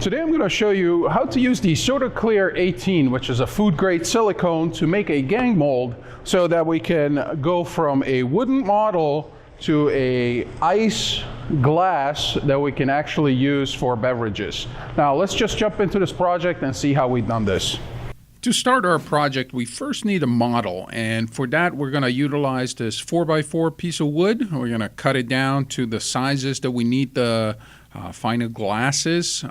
Today I'm going to show you how to use the Soda Clear 18, which is a food grade silicone, to make a gang mold so that we can go from a wooden model to a ice glass that we can actually use for beverages. Now let's just jump into this project and see how we've done this. To start our project, we first need a model, and for that we're going to utilize this 4x4 piece of wood. We're going to cut it down to the sizes that we need the final glasses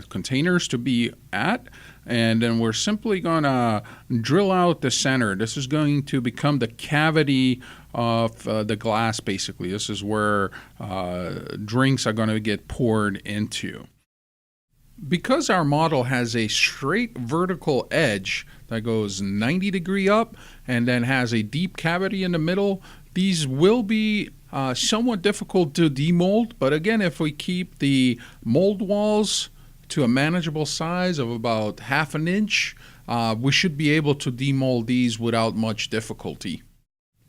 containers to be at, and then we're simply going to drill out the center. This is going to become the cavity of the glass, basically. This is where drinks are going to get poured into. Because our model has a straight vertical edge that goes 90 degrees up and then has a deep cavity in the middle, these will be somewhat difficult to demold. But again, if we keep the mold walls to a manageable size of about 1/2 inch, we should be able to demold these without much difficulty.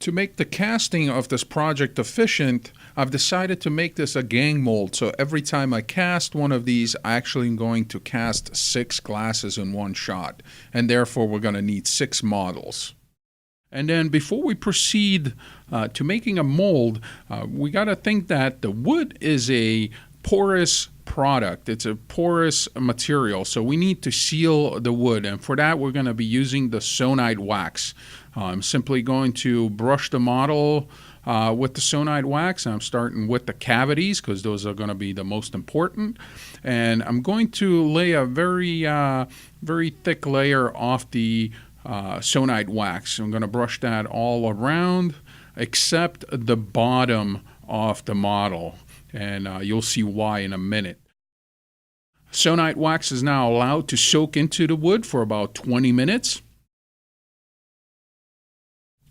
To make the casting of this project efficient, I've decided to make this a gang mold. So every time I cast one of these, I actually am going to cast 6 glasses in one shot. And therefore, we're going to need 6 models. And then before we proceed to making a mold, we got to think that the wood is a porous product. It's a porous material, so we need to seal the wood, and for that we're going to be using the sonite wax. I'm simply going to brush the model with the sonite wax. I'm starting with the cavities because those are going to be the most important, and I'm going to lay a very thick layer off the sonite wax. I'm going to brush that all around except the bottom of the model, and you'll see why in a minute. Sonite wax is now allowed to soak into the wood for about 20 minutes.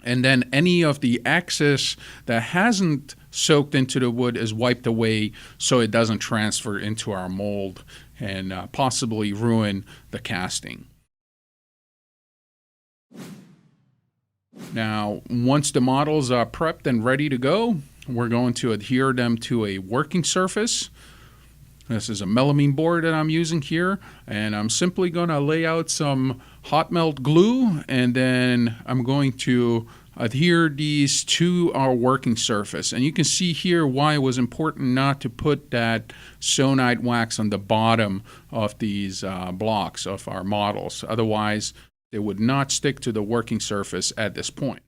And then any of the excess that hasn't soaked into the wood is wiped away so it doesn't transfer into our mold and possibly ruin the casting. Now, once the models are prepped and ready to go, we're going to adhere them to a working surface. This is a melamine board that I'm using here, and I'm simply going to lay out some hot melt glue, and then I'm going to adhere these to our working surface. And you can see here why it was important not to put that sonite wax on the bottom of these blocks of our models. Otherwise, they would not stick to the working surface at this point.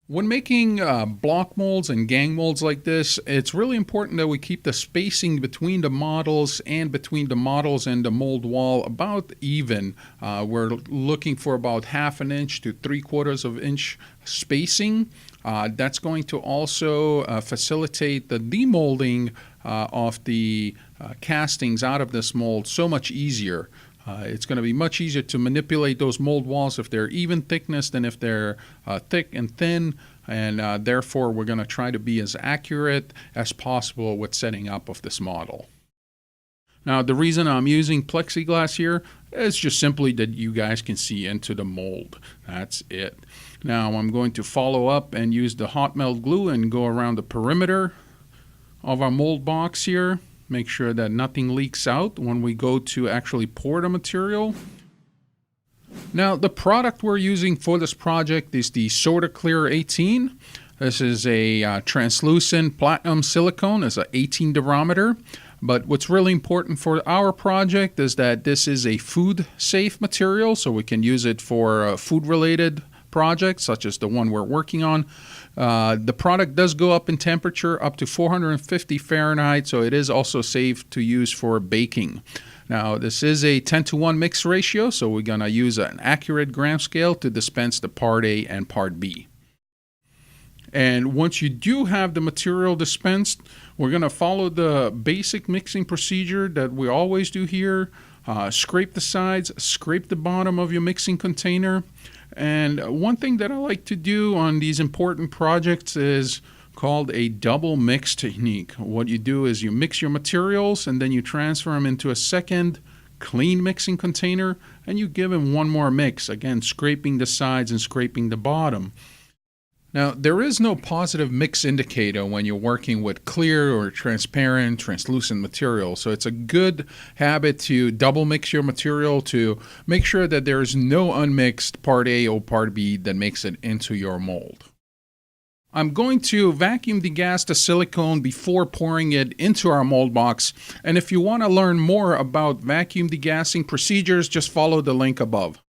When making block molds and gang molds like this, it's really important that we keep the spacing between the models and between the models and the mold wall about even. We're looking for about 1/2 inch to 3/4 inch spacing. That's going to also facilitate the demolding of the castings out of this mold so much easier. It's going to be much easier to manipulate those mold walls if they're even thickness than if they're thick and thin, and therefore we're going to try to be as accurate as possible with setting up of this model. Now, the reason I'm using plexiglass here is just simply that you guys can see into the mold. That's it. Now I'm going to follow up and use the hot melt glue and go around the perimeter of our mold box here. Make sure that nothing leaks out when we go to actually pour the material. Now, the product we're using for this project is the Soda Clear 18. This is a translucent platinum silicone. It's an 18 diameter. But what's really important for our project is that this is a food-safe material, so we can use it for food-related projects, such as the one we're working on. The product does go up in temperature up to 450 Fahrenheit, so it is also safe to use for baking. Now, this is a 10:1 mix ratio, so we're going to use an accurate gram scale to dispense the part A and part B. And once you do have the material dispensed, we're going to follow the basic mixing procedure that we always do here. Scrape the sides, scrape the bottom of your mixing container. And one thing that I like to do on these important projects is called a double mix technique. What you do is you mix your materials and then you transfer them into a second clean mixing container and you give them one more mix, again scraping the sides and scraping the bottom. Now, there is no positive mix indicator when you're working with clear or transparent, translucent material. So it's a good habit to double mix your material to make sure that there is no unmixed part A or part B that makes it into your mold. I'm going to vacuum degas the silicone before pouring it into our mold box. And if you want to learn more about vacuum degassing procedures, just follow the link above.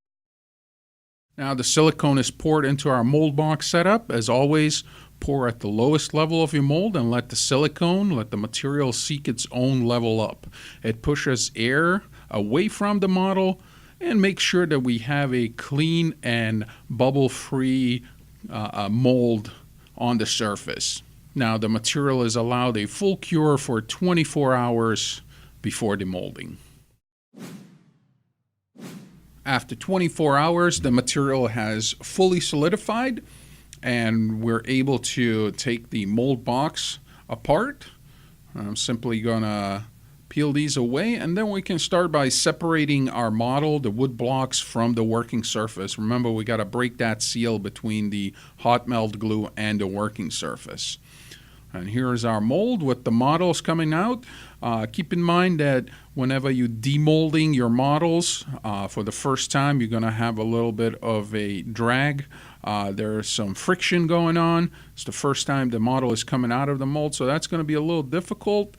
Now the silicone is poured into our mold box setup. As always, pour at the lowest level of your mold and let the material seek its own level up. It pushes air away from the model and makes sure that we have a clean and bubble-free mold on the surface. Now the material is allowed a full cure for 24 hours before demolding. After 24 hours, the material has fully solidified and we're able to take the mold box apart. I'm simply gonna peel these away and then we can start by separating our model, the wood blocks, from the working surface. Remember, we gotta break that seal between the hot melt glue and the working surface. And here is our mold with the models coming out. Keep in mind that whenever you're demolding your models for the first time, you're going to have a little bit of a drag. There's some friction going on. It's the first time the model is coming out of the mold, so that's going to be a little difficult.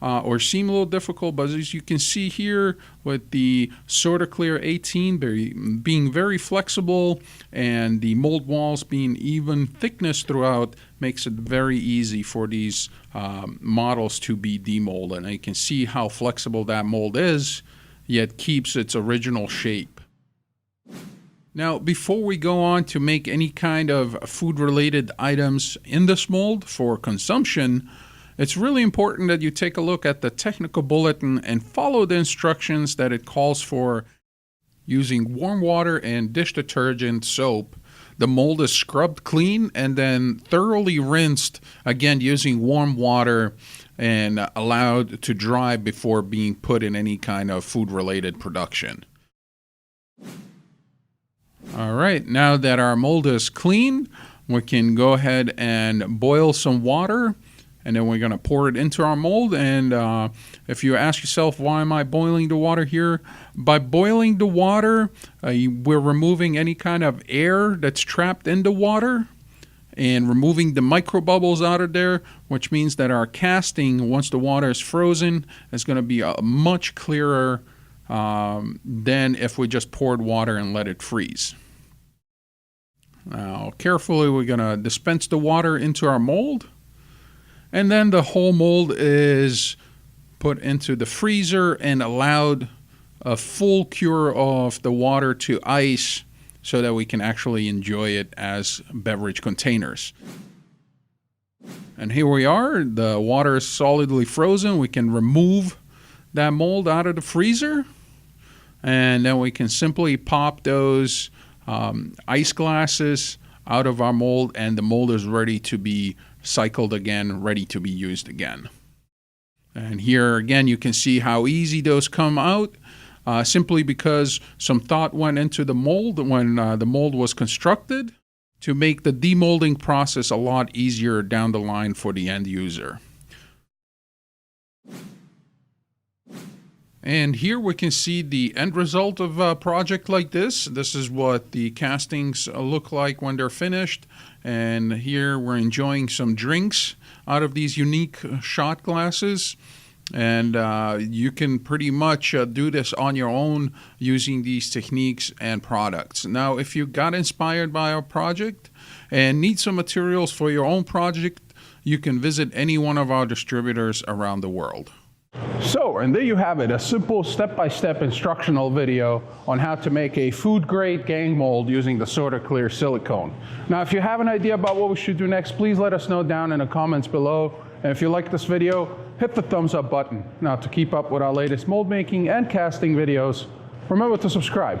Or seem a little difficult, but as you can see here with the Sorta Clear 18 being very flexible and the mold walls being even thickness throughout, makes it very easy for these models to be demolded. And you can see how flexible that mold is, yet keeps its original shape. Now, before we go on to make any kind of food-related items in this mold for consumption, it's really important that you take a look at the technical bulletin and follow the instructions that it calls for. Using warm water and dish detergent soap, the mold is scrubbed clean and then thoroughly rinsed, again using warm water, and allowed to dry before being put in any kind of food-related production. All right, now that our mold is clean, we can go ahead and boil some water. And then we're going to pour it into our mold. And if you ask yourself, why am I boiling the water here? By boiling the water, we're removing any kind of air that's trapped in the water and removing the microbubbles out of there, which means that our casting, once the water is frozen, is going to be much clearer than if we just poured water and let it freeze. Now, carefully, we're going to dispense the water into our mold. And then the whole mold is put into the freezer and allowed a full cure of the water to ice so that we can actually enjoy it as beverage containers. And here we are. The water is solidly frozen. We can remove that mold out of the freezer. And then we can simply pop those ice glasses out of our mold, and the mold is ready to be cycled again, ready to be used again. And here again, you can see how easy those come out, simply because some thought went into the mold when the mold was constructed to make the demolding process a lot easier down the line for the end user. And here we can see the end result of a project like this. This is what the castings look like when they're finished. And here we're enjoying some drinks out of these unique shot glasses. And you can pretty much do this on your own using these techniques and products. Now, if you got inspired by our project and need some materials for your own project, you can visit any one of our distributors around the world. So, and there you have it, a simple step-by-step instructional video on how to make a food-grade gang mold using the Sorta Clear silicone. Now, if you have an idea about what we should do next, please let us know down in the comments below. And if you like this video, hit the thumbs up button. Now, to keep up with our latest mold making and casting videos, remember to subscribe.